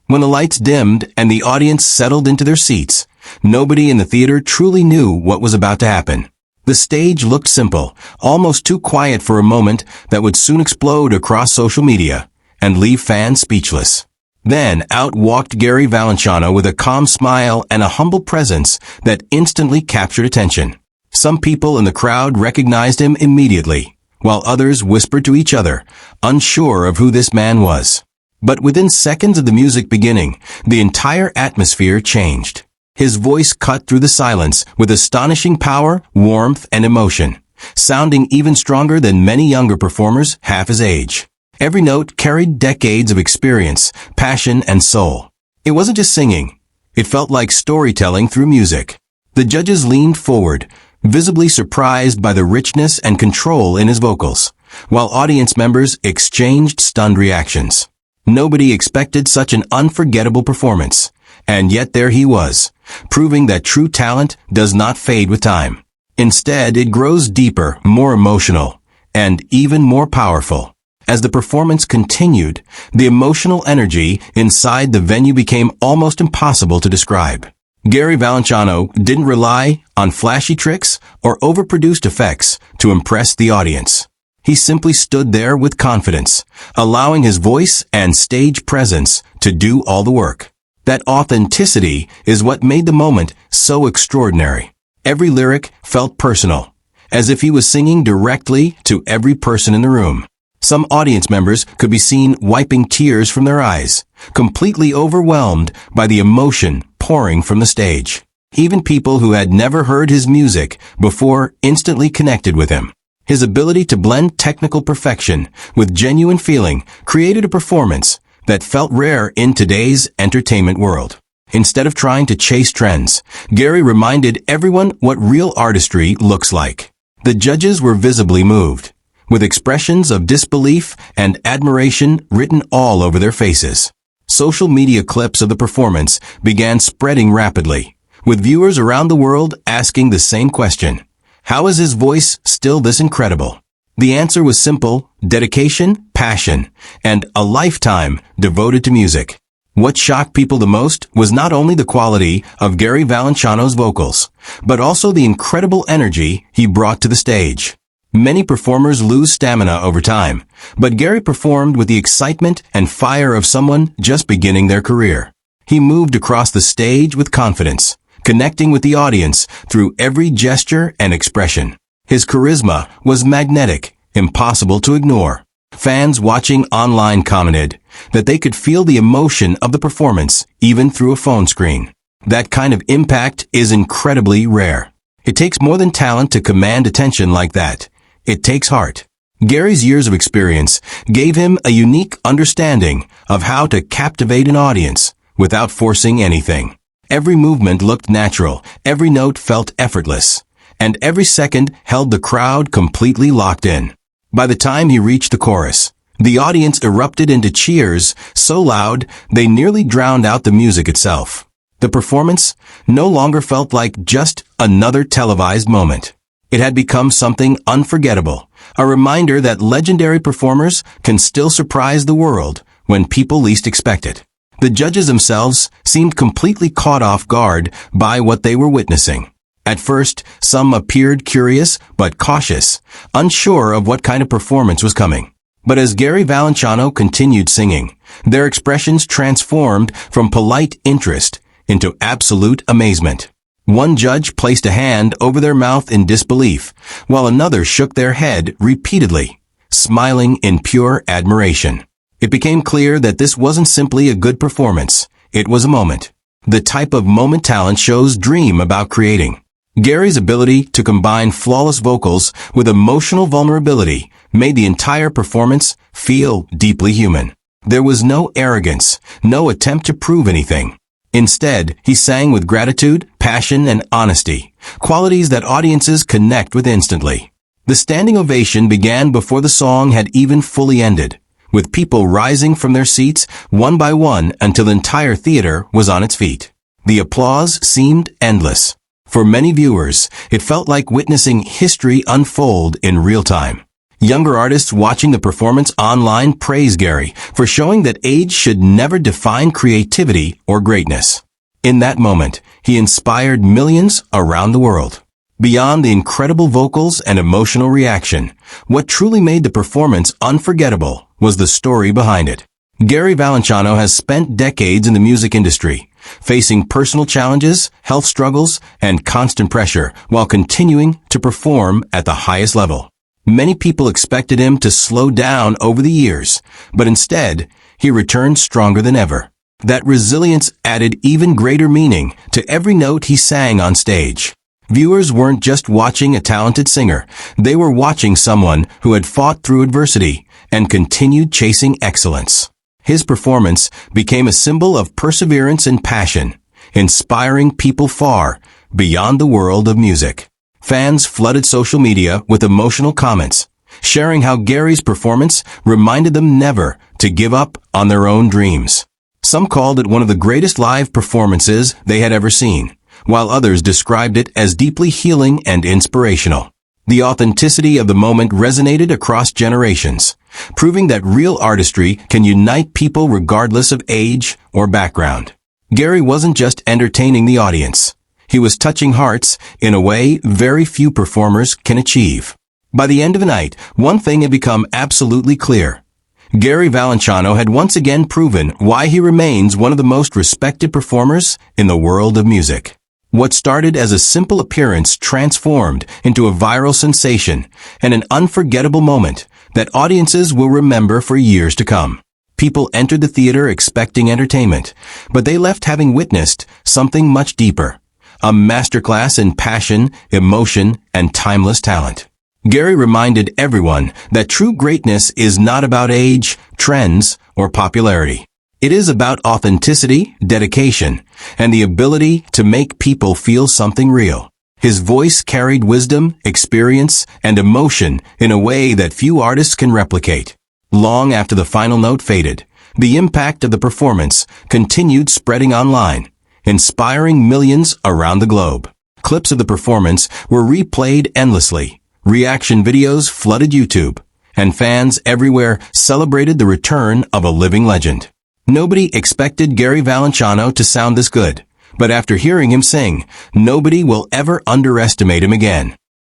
When the lights dimmed and the audience settled into their seats, nobody in the theater truly knew what was about to happen. The stage looked simple, almost too quiet for a moment that would soon explode across social media and leave fans speechless. Then out walked Gary Valenciano with a calm smile and a humble presence that instantly captured attention. Some people in the crowd recognized him immediately, while others whispered to each other, unsure of who this man was. But within seconds of the music beginning, the entire atmosphere changed. His voice cut through the silence with astonishing power, warmth, and emotion, sounding even stronger than many younger performers half his age. Every note carried decades of experience, passion, and soul. It wasn't just singing. It felt like storytelling through music. The judges leaned forward, visibly surprised by the richness and control in his vocals, while audience members exchanged stunned reactions. Nobody expected such an unforgettable performance, and yet there he was, proving that true talent does not fade with time. Instead, it grows deeper, more emotional, and even more powerful. As the performance continued, the emotional energy inside the venue became almost impossible to describe. Gary Valenciano didn't rely on flashy tricks or overproduced effects to impress the audience. He simply stood there with confidence, allowing his voice and stage presence to do all the work. That authenticity is what made the moment so extraordinary. Every lyric felt personal, as if he was singing directly to every person in the room. Some audience members could be seen wiping tears from their eyes, completely overwhelmed by the emotion pouring from the stage. Even people who had never heard his music before instantly connected with him. His ability to blend technical perfection with genuine feeling created a performance that felt rare in today's entertainment world. Instead of trying to chase trends, Gary reminded everyone what real artistry looks like. The judges were visibly moved, with expressions of disbelief and admiration written all over their faces. Social media clips of the performance began spreading rapidly, with viewers around the world asking the same question: how is his voice still this incredible? The answer was simple: dedication, passion, and a lifetime devoted to music. What shocked people the most was not only the quality of Gary Valenciano's vocals, but also the incredible energy he brought to the stage. Many performers lose stamina over time, but Gary performed with the excitement and fire of someone just beginning their career. He moved across the stage with confidence, connecting with the audience through every gesture and expression. His charisma was magnetic, impossible to ignore. Fans watching online commented that they could feel the emotion of the performance even through a phone screen. That kind of impact is incredibly rare. It takes more than talent to command attention like that. It takes heart. Gary's years of experience gave him a unique understanding of how to captivate an audience without forcing anything. Every movement looked natural, every note felt effortless, and every second held the crowd completely locked in. By the time he reached the chorus, the audience erupted into cheers so loud they nearly drowned out the music itself. The performance no longer felt like just another televised moment. It had become something unforgettable, a reminder that legendary performers can still surprise the world when people least expect it. The judges themselves seemed completely caught off guard by what they were witnessing. At first, some appeared curious but cautious, unsure of what kind of performance was coming. But as Gary Valenciano continued singing, their expressions transformed from polite interest into absolute amazement. One judge placed a hand over their mouth in disbelief, while another shook their head repeatedly, smiling in pure admiration. It became clear that this wasn't simply a good performance, it was a moment. The type of moment talent shows dream about creating. Gary's ability to combine flawless vocals with emotional vulnerability made the entire performance feel deeply human. There was no arrogance, no attempt to prove anything. Instead, he sang with gratitude, passion, and honesty, qualities that audiences connect with instantly. The standing ovation began before the song had even fully ended, with people rising from their seats one by one until the entire theater was on its feet. The applause seemed endless. For many viewers, it felt like witnessing history unfold in real time. Younger artists watching the performance online praise Gary for showing that age should never define creativity or greatness. In that moment, he inspired millions around the world. Beyond the incredible vocals and emotional reaction, what truly made the performance unforgettable was the story behind it. Gary Valenciano has spent decades in the music industry, facing personal challenges, health struggles, and constant pressure while continuing to perform at the highest level. Many people expected him to slow down over the years, but instead, he returned stronger than ever. That resilience added even greater meaning to every note he sang on stage. Viewers weren't just watching a talented singer, they were watching someone who had fought through adversity and continued chasing excellence. His performance became a symbol of perseverance and passion, inspiring people far beyond the world of music. Fans flooded social media with emotional comments, sharing how Gary's performance reminded them never to give up on their own dreams. Some called it one of the greatest live performances they had ever seen, while others described it as deeply healing and inspirational. The authenticity of the moment resonated across generations, proving that real artistry can unite people regardless of age or background. Gary wasn't just entertaining the audience. He was touching hearts in a way very few performers can achieve. By the end of the night, one thing had become absolutely clear. Gary Valenciano had once again proven why he remains one of the most respected performers in the world of music. What started as a simple appearance transformed into a viral sensation and an unforgettable moment that audiences will remember for years to come. People entered the theater expecting entertainment, but they left having witnessed something much deeper. A masterclass in passion, emotion, and timeless talent. Gary reminded everyone that true greatness is not about age, trends, or popularity. It is about authenticity, dedication, and the ability to make people feel something real. His voice carried wisdom, experience, and emotion in a way that few artists can replicate. Long after the final note faded, the impact of the performance continued spreading online, inspiring millions around the globe. Clips of the performance were replayed endlessly. Reaction videos flooded YouTube, and fans everywhere celebrated the return of a living legend. Nobody expected Gary Valenciano to sound this good, but after hearing him sing, nobody will ever underestimate him again.